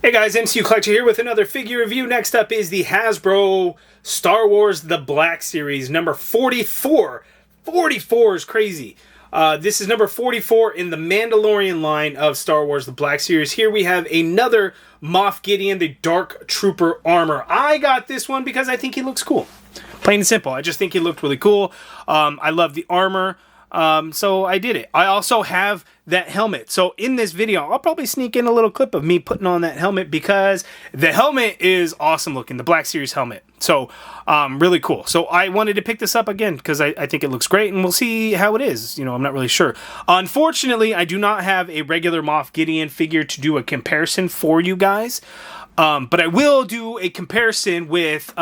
Hey guys, MCU Collector here with another figure review. Next up is the Hasbro Star Wars The Black Series, number 44. 44 is crazy. This is number 44 in the Mandalorian line of Star Wars The Black Series. Here we have another Moff Gideon, the Dark Trooper armor. I got this one because I think he looks cool. Plain and simple. I just think he looked really cool. I love the armor. So I did it. I also have that helmet. So in this video, I'll probably sneak in a little clip of me putting on that helmet because the helmet is awesome looking, the Black Series helmet. So, really cool. So I wanted to pick this up again because I think it looks great and we'll see how it is. You know, I'm not really sure. Unfortunately, I do not have a regular Moff Gideon figure to do a comparison for you guys. But I will do a comparison with,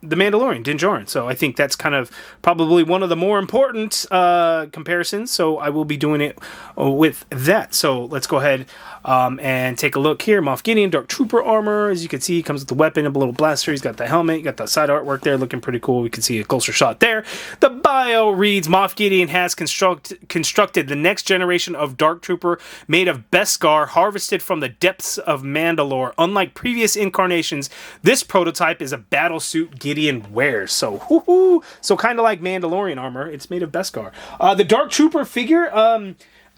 the Mandalorian, Din Djarin. So I think that's kind of probably one of the more important comparisons. So I will be doing it with that. So let's go ahead and take a look here. Moff Gideon, Dark Trooper armor. As you can see, he comes with the weapon, a little blaster. He's got the helmet. You got the side artwork there looking pretty cool. We can see a closer shot there. The bio reads, Moff Gideon has constructed the next generation of Dark Trooper made of Beskar harvested from the depths of Mandalore. Unlike previous incarnations, this prototype is a battle suit Gideon wears. So, whoo-hoo! So kind of like Mandalorian armor, it's made of Beskar. The Dark Trooper figure,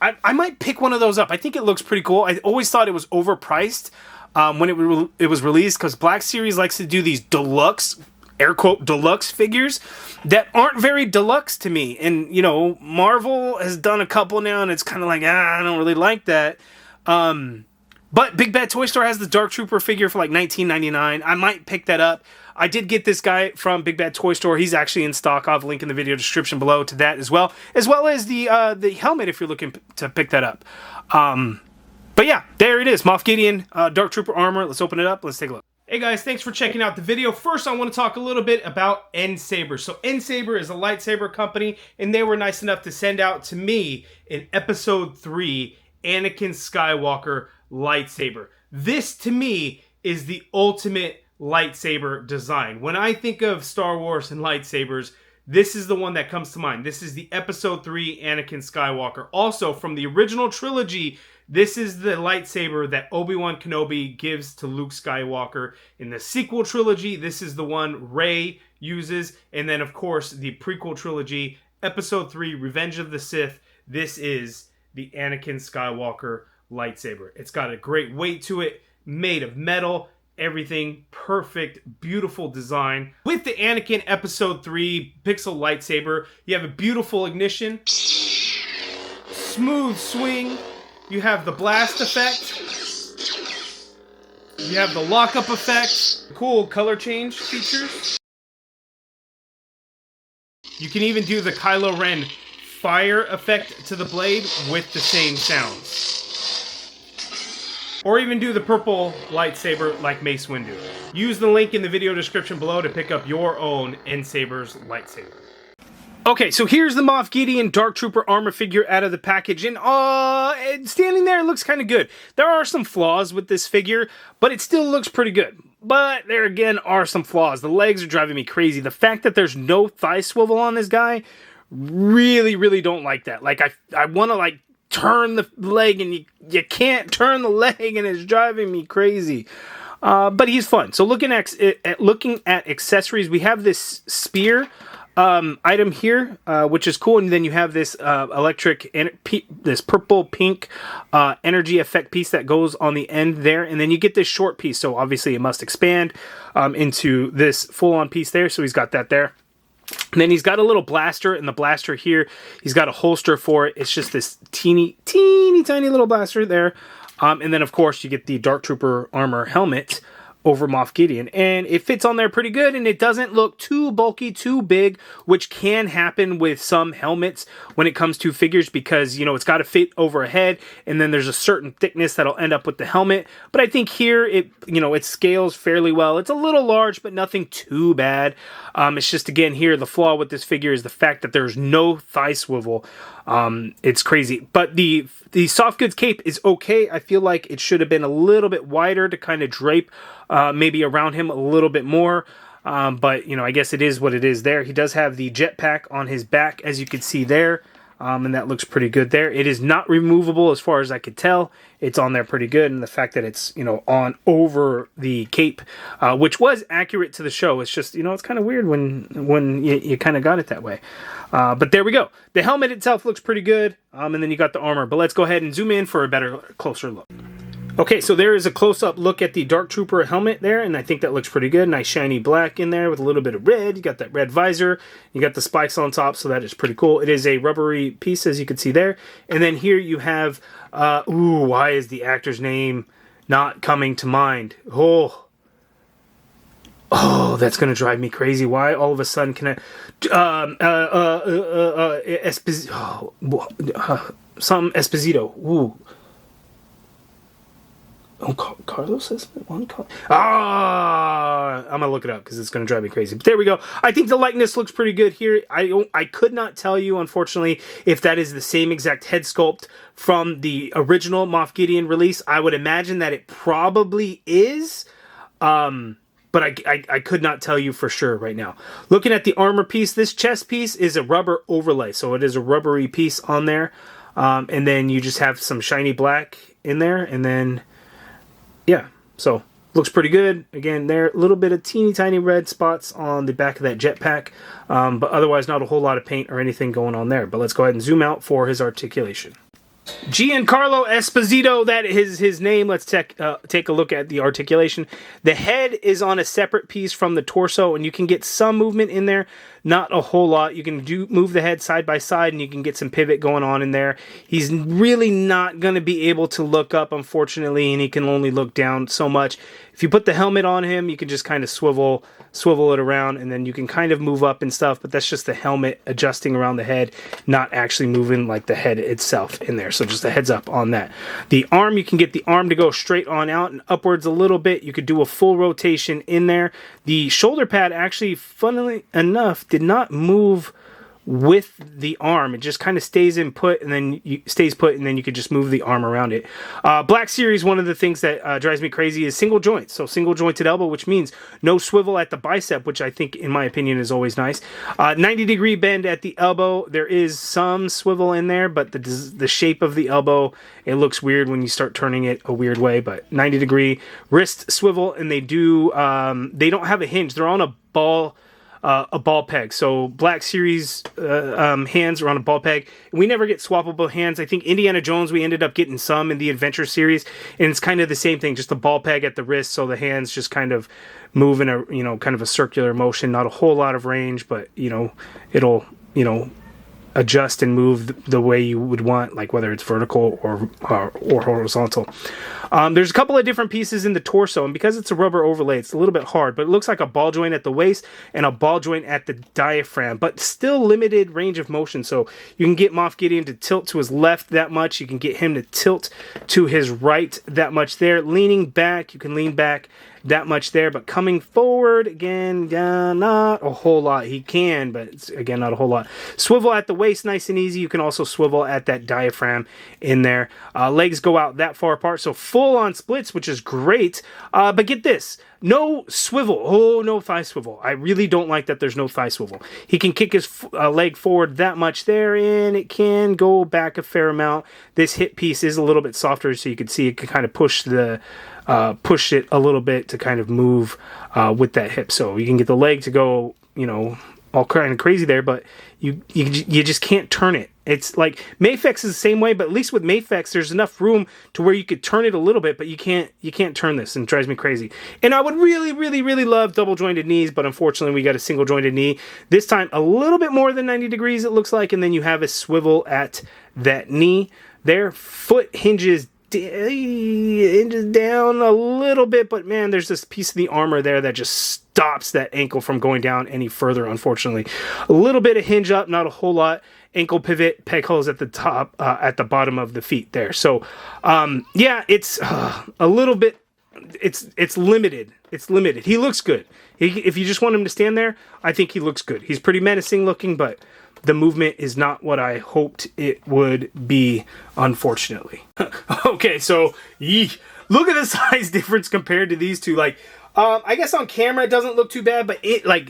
I might pick one of those up. I think it looks pretty cool. I always thought it was overpriced when it was released because Black Series likes to do these deluxe, air quote, deluxe figures that aren't very deluxe to me. And, you know, Marvel has done a couple now and it's kind of like, I don't really like that. But Big Bad Toy Store has the Dark Trooper figure for like $19.99. I might pick that up. I did get this guy from Big Bad Toy Store. He's actually in stock. I'll have a link in the video description below to that as well as the helmet if you're looking to pick that up. But yeah, there it is. Moff Gideon, Dark Trooper armor. Let's open it up. Let's take a look. Hey guys, thanks for checking out the video. First, I want to talk a little bit about Saber. So Saber is a lightsaber company, and they were nice enough to send out to me in Episode 3, Anakin Skywalker lightsaber. This, to me, is the ultimate lightsaber design. When I think of Star Wars and lightsabers, this is the one that comes to mind. This is the Episode 3 Anakin Skywalker. Also, from the original trilogy, this is the lightsaber that Obi-Wan Kenobi gives to Luke Skywalker. In the sequel trilogy, this is the one Rey uses. And then, of course, the prequel trilogy, Episode 3 Revenge of the Sith, this is the Anakin Skywalker lightsaber. It's got a great weight to it, made of metal. Everything perfect, beautiful design. With the Anakin Episode 3 pixel lightsaber, you have a beautiful ignition, smooth swing, you have the blast effect, you have the lockup effect, cool color change features. You can even do the Kylo Ren fire effect to the blade with the same sounds. Or even do the purple lightsaber like Mace Windu. Use the link in the video description below to pick up your own Saber's lightsaber. Okay, so here's the Moff Gideon Dark Trooper armor figure out of the package. And standing there, it looks kind of good. There are some flaws with this figure, but it still looks pretty good. But there again are some flaws. The legs are driving me crazy. The fact that there's no thigh swivel on this guy, really don't like that. Like, I want to, like, turn the leg and you can't turn the leg and it's driving me crazy. But he's fun. So looking at accessories, we have this spear item here, which is cool. And then you have this this purple pink energy effect piece that goes on the end there. And then you get this short piece. So obviously it must expand into this full-on piece there. So he's got that there. And then he's got a little blaster, and the blaster here, he's got a holster for it. It's just this teeny tiny little blaster there. And then, of course, you get the Dark Trooper armor helmet over Moff Gideon. And it fits on there pretty good, and it doesn't look too bulky, too big, which can happen with some helmets when it comes to figures because, you know, it's got to fit over a head, and then there's a certain thickness that'll end up with the helmet. But I think here, it scales fairly well. It's a little large, but nothing too bad. It's just, again, here, the flaw with this figure is the fact that there's no thigh swivel. It's crazy. But the soft goods cape is okay. I feel like it should have been a little bit wider to kind of drape maybe around him a little bit more. But, you know, I guess it is what it is there. He does have the jetpack on his back, as you can see there. and that looks pretty good there. It is not removable as far as I could tell. It's on there pretty good, and the fact that it's, you know, on over the cape, which was accurate to the show. It's just, you know, it's kind of weird when you kind of got it that way. But there we go. The helmet itself looks pretty good, and then you got the armor. But let's go ahead and zoom in for a better, closer look. Okay, so there is a close-up look at the Dark Trooper helmet there, and I think that looks pretty good. Nice shiny black in there with a little bit of red. You got that red visor. You got the spikes on top, so that is pretty cool. It is a rubbery piece, as you can see there. And then here you have, why is the actor's name not coming to mind? Oh, that's going to drive me crazy. Why all of a sudden can Esposito. Ooh. Oh, Carlos Esposito? I'm going to look it up because it's going to drive me crazy. But there we go. I think the likeness looks pretty good here. I could not tell you, unfortunately, if that is the same exact head sculpt from the original Moff Gideon release. I would imagine that it probably is. But I could not tell you for sure right now. Looking at the armor piece, this chest piece is a rubber overlay. So it is a rubbery piece on there. And then you just have some shiny black in there. And then, yeah, so looks pretty good. Again, there a little bit of teeny tiny red spots on the back of that jetpack. But otherwise not a whole lot of paint or anything going on there. But let's go ahead and zoom out for his articulation. Giancarlo Esposito, that is his name. Let's take a look at the articulation. The head is on a separate piece from the torso, and you can get some movement in there. Not a whole lot. You can move the head side by side, and you can get some pivot going on in there. He's really not going to be able to look up, unfortunately, and he can only look down so much. If you put the helmet on him, you can just kind of swivel it around, and then you can kind of move up and stuff, but that's just the helmet adjusting around the head, not actually moving like the head itself in there. So just a heads up on that. The arm, you can get the arm to go straight on out and upwards a little bit. You could do a full rotation in there. The shoulder pad actually, funnily enough, did not move with the arm. It just kind of stays put, and then you could just move the arm around it. Black Series, one of the things that drives me crazy is single joints. So single jointed elbow, which means no swivel at the bicep, which I think, in my opinion, is always nice. 90-degree bend at the elbow. There is some swivel in there, but the shape of the elbow, it looks weird when you start turning it a weird way. But 90-degree wrist swivel, and they don't have a hinge. They're on a ball peg. So Black Series hands are on a ball peg. We never get swappable hands. I think Indiana Jones, we ended up getting some in the Adventure series, and it's kind of the same thing, just a ball peg at the wrist, so the hands just kind of move in a, kind of a circular motion. Not a whole lot of range, but it'll adjust and move the way you would want, like whether it's vertical or horizontal. There's a couple of different pieces in the torso, and because it's a rubber overlay, it's a little bit hard, but it looks like a ball joint at the waist and a ball joint at the diaphragm, but still limited range of motion. So you can get Moff Gideon to tilt to his left that much. You can get him to tilt to his right that much there. Leaning back, you can lean back that much there, but coming forward, again, not a whole lot. He can, but it's, again, not a whole lot. Swivel at the waist, nice and easy. You can also swivel at that diaphragm in there. Legs go out that far apart, so full on splits, which is great. But get this, no swivel. Oh, no thigh swivel. I really don't like that there's no thigh swivel. He can kick his leg forward that much there, and it can go back a fair amount. This hip piece is a little bit softer, so you can see it can kind of push it a little bit to kind of move with that hip. So you can get the leg to go, all kind of crazy there, but you just can't turn it. It's like Mafex is the same way, but at least with Mafex, there's enough room to where you could turn it a little bit, but you can't turn this, and it drives me crazy. And I would really, really, really love double jointed knees, but unfortunately we got a single jointed knee. This time a little bit more than 90 degrees, it looks like, and then you have a swivel at that knee there. Foot hinges down a little bit, but man, there's this piece of the armor there that just stops that ankle from going down any further, unfortunately. A little bit of hinge up, not a whole lot. Ankle pivot, peg holes at the top, at the bottom of the feet there. So yeah, it's a little bit, it's limited. It's limited. He looks good. If you just want him to stand there, I think he looks good. He's pretty menacing looking, but the movement is not what I hoped it would be, unfortunately. Okay, so look at the size difference compared to these two. Like, I guess on camera it doesn't look too bad, but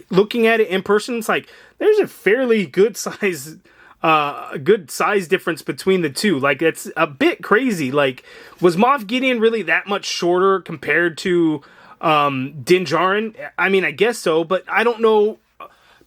looking at it in person, it's like there's a fairly good size a good size difference between the two. Like, it's a bit crazy. Like, was Moff Gideon really that much shorter compared to Din Djarin? I mean, I guess so, but I don't know.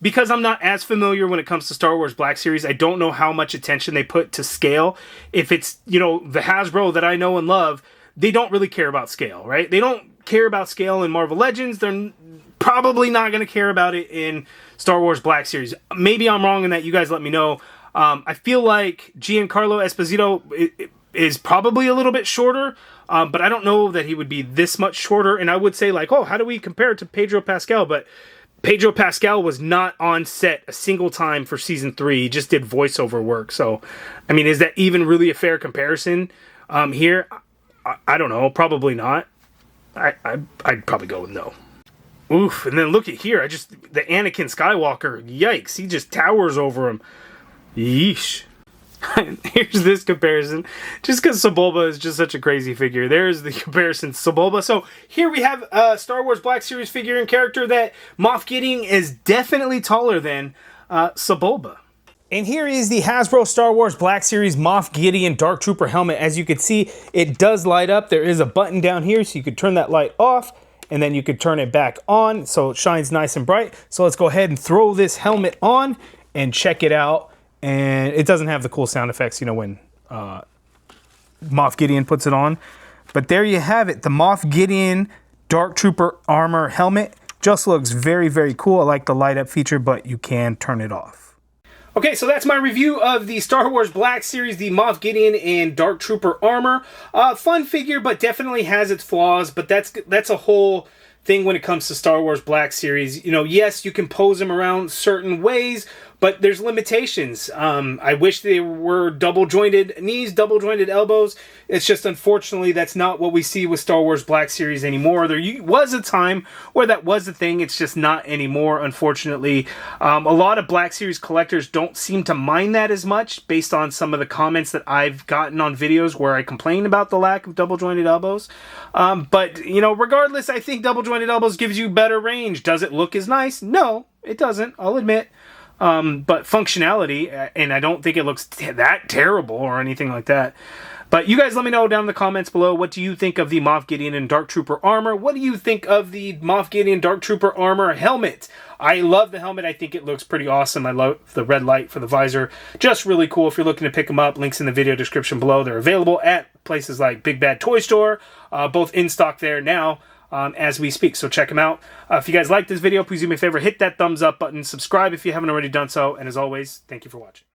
Because I'm not as familiar when it comes to Star Wars Black Series, I don't know how much attention they put to scale. If it's, you know, the Hasbro that I know and love, they don't really care about scale, right? They don't care about scale in Marvel Legends. They're probably not going to care about it in Star Wars Black Series. Maybe I'm wrong in that. You guys let me know. I feel like Giancarlo Esposito is probably a little bit shorter, but I don't know that he would be this much shorter. And I would say, like, oh, how do we compare it to Pedro Pascal? But Pedro Pascal was not on set a single time for season 3. He just did voiceover work. So, I mean, is that even really a fair comparison here? I don't know. Probably not. I'd probably go with no. Oof. And then look at here. The Anakin Skywalker. Yikes. He just towers over him. Yeesh. Here's this comparison. Just because Sebulba is just such a crazy figure. There's the comparison to Sebulba. So here we have a Star Wars Black Series figure and character that Moff Gideon is definitely taller than Sebulba. And here is the Hasbro Star Wars Black Series Moff Gideon Dark Trooper helmet. As you can see, it does light up. There is a button down here, so you could turn that light off, and then you could turn it back on, so it shines nice and bright. So let's go ahead and throw this helmet on and check it out. And it doesn't have the cool sound effects, you know, when Moff Gideon puts it on. But there you have it. The Moff Gideon Dark Trooper armor helmet just looks very, very cool. I like the light up feature, but you can turn it off. Okay, so that's my review of the Star Wars Black Series, the Moff Gideon and Dark Trooper armor. Fun figure, but definitely has its flaws. But that's a whole thing when it comes to Star Wars Black Series. You know, yes, you can pose them around certain ways, but there's limitations. I wish they were double-jointed knees, double-jointed elbows. It's just, unfortunately, that's not what we see with Star Wars Black Series anymore. There was a time where that was a thing. It's just not anymore, unfortunately. A lot of Black Series collectors don't seem to mind that as much, based on some of the comments that I've gotten on videos where I complain about the lack of double-jointed elbows. But, you know, regardless, I think double-jointed elbows gives you better range. Does it look as nice? No, it doesn't, I'll admit. But functionality, and I don't think it looks that terrible or anything like that. But you guys let me know down in the comments below, what do you think of the Moff Gideon and Dark Trooper armor? What do you think of the Moff Gideon Dark Trooper armor helmet? I love the helmet. I think it looks pretty awesome. I love the red light for the visor. Just really cool. If you're looking to pick them up, links in the video description below. They're available at places like Big Bad Toy Store, both in stock there now. As we speak, so check them out. If you guys like this video, please do me a favor, hit that thumbs up button, subscribe if you haven't already done so, and as always, thank you for watching.